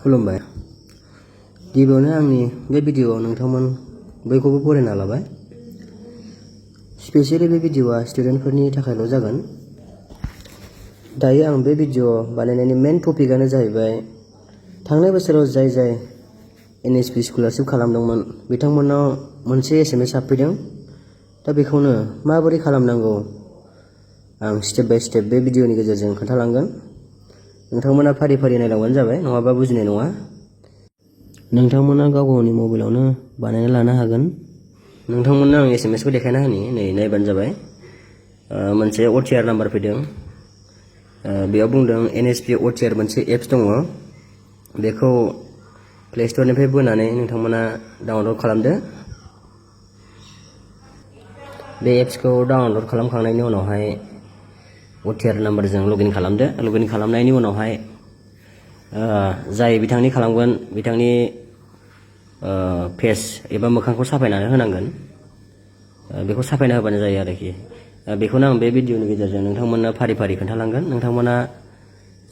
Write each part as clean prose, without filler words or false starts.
खुलुमबाय गिबियावनो आंनि बे भिडिअआव नोंथांमोन बयखौबो बरायना लाबाय स्पेसियली बे भिडिअआ स्टुडेन्टफोरनि थाखायल' जागोन दायो आं बे भिडिअ बानायनायनि मेन टपिकआनो जाहैबाय थांनाय बोसोराव जाय NSP स्कलारशिप खालामदोंमोन बिथांमोननाव मोनसे SMS हाबफैदों दा बेखौनो माबोरै खालामनांगौ आं स्टेप बाय स्टेप बे भिडिअनि गेजेरजों खोन्थालांगोन नोंथांमोना फारि फारि नायलांबानो जाबाय नङाबा बुजिनाय नङा नोंथांमोना गावनि मबाइलावनो बानायना लानो हागोन नोंथांमोननो आं SMS खौ देखायना होनि नै नायबानो जाबाय मोनसे OTR नाम्बार फैदों बेयाव बुंदों NSP OTR मोनसे एप्स दङ बेखौ प्ले स्ट'रनिफ्राय बोनानै नोंथांमोना डाउनलड खालामदो बे एप्सखौ डाउनलड खालामखांनायनि उनावहाय OTR नाम्बारजों लगइन खालामदो लगइन खालामनायनि उनावहाय जाय बिथांनि खालामगोन बिथांनि फेस एबा मोखांखौ साफायनानै होनांगोन बेखौ साफायना होबानो जायो आरोखि बेखौनो आं बे भिडिअनि गेजेरजों नोंथांमोननो फारि फारि खोन्थालांगोन नोंथांमोना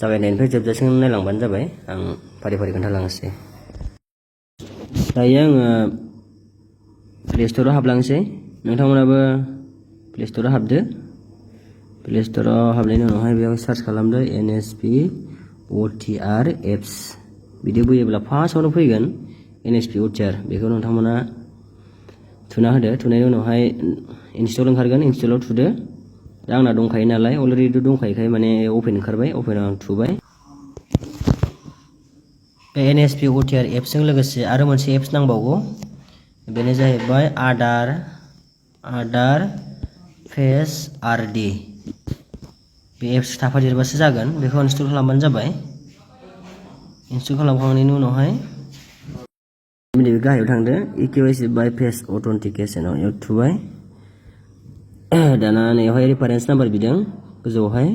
जागायनायनिफ्राय जोबजासिम नायलांबानो जाबाय आं फारि फारि खोन्थालांनोसै दायो आङो प्ले स्ट'राव हाबलांसै नोंथांमोनाबो प्ले स्ट'राव हाबदो प्ले स्ट'राव हाबनायनि उनावहाय बेयाव सार्च खालामदो NSP OTR एप्स बिदि बोयोब्ला फार्स्टआवनो फैगोन NSP OTR बेखौ नोंथांमोना थुना होदो थुनायनि उनावहाय इनस्टल ओंखारगोन इनस्टलाव थुदो दा आंना दंखायो नालाय अलरेडि दंखायोखाय माने अपेन ओंखारबाय अपेनाव थुबाय बे NSP OTR एप्सजों लोगोसे आरो मोनसे एप्स नांबावगौ बेनो जाहैबाय आधार फेस RD बे एप्स थाफादेरबासो जागोन बेखौ इनस्टल खालामबानो जाबाय इनस्टल खालामखांनायनि उनावहाय गाहायाव थांदो KYC बाय फेस अथेन्टिकेशनाव याव थुबाय दाना नैयावहाय रेफारेन्स नाम्बार बिदों गोजौआवहाय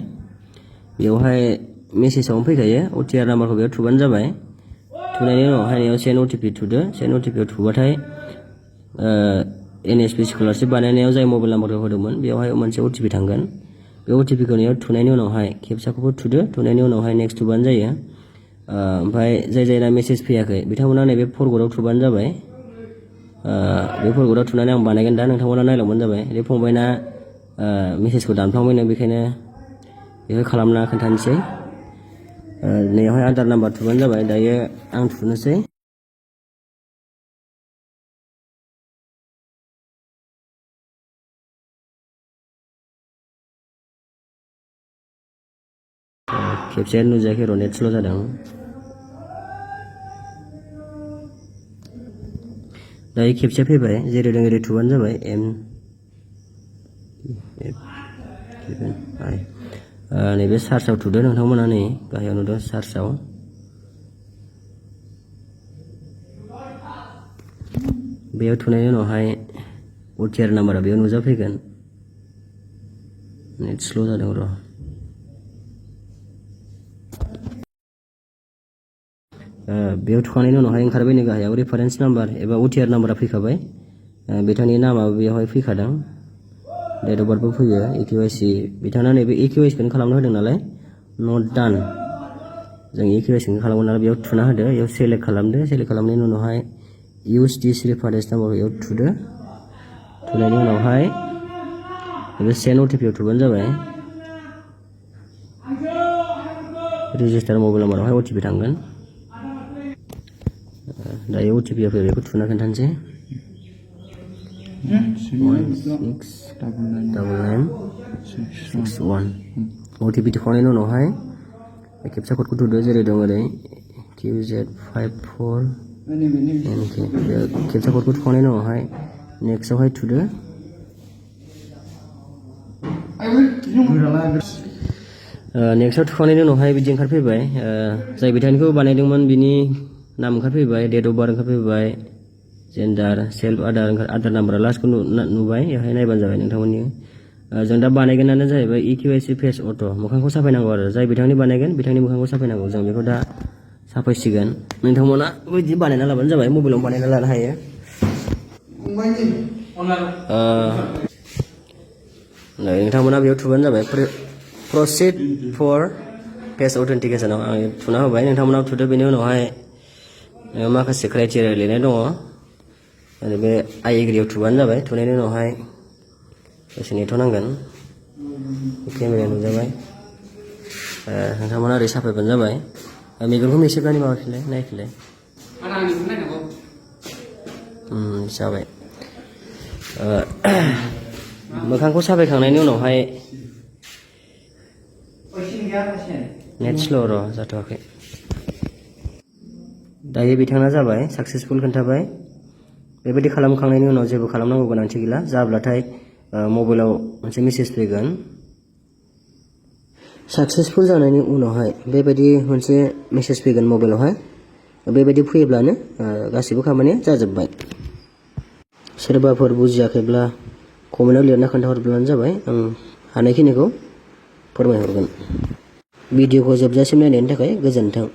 बेवहाय मेसेजावनो फैखायो OTR नाम्बारखौ बेयाव थुबानो जाबाय थुनायनि उनावहाय नैयाव सेन्ड OTP थुदो सेन्ड OTP आव थुबाथाय NSP स्कलारशिप बानायनायाव जाय मबाइल नाम्बारखौ होदोंमोन बेवहाय मोनसे OTP थांगोन बे OTP खौ नैयाव थुनायनि उनावहाय खेबसेखौबो थुदो थुनायनि उनावहाय नेक्स्ट थुबानो जायो ओमफ्राय जायना मेसेज फैयाखै बिथांमोना नैबे फरवर्डआव थुबानो जाबाय बे फरवर्डआव थुनानै आं बानायगोन दा नोंथांमोना नायलांबानो जाबाय बे फंबायना मेसेजखौ दानफ्लांबायनो बेखायनो बेखौ खालामना खोन्थानोसै नैयावहाय आधार नाम्बार थुबानो जाबाय दायो आं थुनोसै खेबसे नुजायाखै र' नेट स्ल' जादों दायो खेबसे फैबाय जेरै दं एरै थुबानो जाबाय नैबे सार्चआव थुदो नोंथांमोना नै गाहायाव नुदों सार्चआव बेयाव थुनायनि उनावहाय OTR नाम्बारा बेयाव नुजाफैगोन नेट स्ल' जादों र' बेयाव थुखांनायनि उनावहाय ओंखारबाय नै गाहायाव रेफारेन्स नाम्बार एबा OTR नाम्बारा फैखाबाय बिथांनि नामाबो बेवहाय फैखादों डेट अफ बार्थबो फैयो KYC बिथाङा नैबे KYC खौनो खालामना होदों नालाय नट डान जों KYC खौनो खालामगोन नालाय बेयाव थुना होदो बेयाव सेलेक्ट खालामदो सेलेक्ट खालामनायनि उनावहाय इउज दिस रेफारेन्स नाम्बारखौ बेयाव थुदो थुनायनि उनावहाय बे सेन्ड OTP आव थुबानो जाबाय रेजिस्टार मबाइल नाम्बारावहाय OTP थांगोन दायो OTP आ फैबाय बेखौ थुना खोन्थानोसै 169961 OTP थुखांनायनि उनावहाय खेबसे क'डखौ थुदो जेरै दं ओरै QZ54 NK खेबसे क'डखौ थुखांनायनि उनावहाय नेक्स्टआवहाय थुदो नेक्स्टआव थुखांनायनि उनावहाय बिदि ओंखारफैबाय जाय बिथांनिखौ बानायदोंमोन बिनि नाम ओंखारफैबाय डेट अफ बार्थ ओंखारफैबाय जेन्डार सेल्फ आधार नाम्बारा लास्टखौ नुबाय बेवहाय नायबानो जाबाय नोंथांमोननि जों दा बानायगोनानो जाहैबाय KYC फेस अट' मोखांखौ साफायनांगौ आरो जाय बिथांनि बानायगोन बिथांनि मोखांखौ साफायनांगौ जों बेखौ दा साफायसिगोन नोंथांमोना बिदि बानायना लाबानो जाबाय मबाइलाव बानायना लानो हायो नोंथांमोना बेयाव थुबानो जाबाय प्रसिड फर फेस अथेन्टिकेशनाव आं थुना होबाय नोंथांमोनाव थुदो बेनि उनावहाय माखासे क्राइटेरिया लिरनाय दङ आरो बे आइ एग्रियाव थुबानो जाबाय थुनायनि उनावहाय दसे नेथ'नांगोन केमेराया नुजाबाय नोंथांमोना ओरै साफायबानो जाबाय मेगनखौ मेसेबनानै माबाफिनलाय नायफिनलाय जाबाय मोखांखौ साफायखांनायनि उनावहाय नेट स्ल' र' जाथ'वाखै दायो बिथाङा जाबाय साक्सेसफुल खोन्थाबाय बेबायदि खालामखांनायनि उनाव जेबो खालामनांगौ गोनांथि गैला जाब्लाथाय मबाइलाव मोनसे मेसेज फैगोन साक्सेसफुल जानायनि उनावहाय बेबायदि मोनसे मेसेज फैगोन मबाइलावहाय बेबायदि फैयोब्लानो गासिबो खामानिया जाजोब्बाय सोरबाफोर बुजियाखैब्ला कमेन्टआव लिरना खोन्थाहरब्लानो जाबाय आं हानायखिनिखौ फोरमायहरगोन भिडिअखौ जोबजासिम नायनायनि थाखाय गोजोन्थों।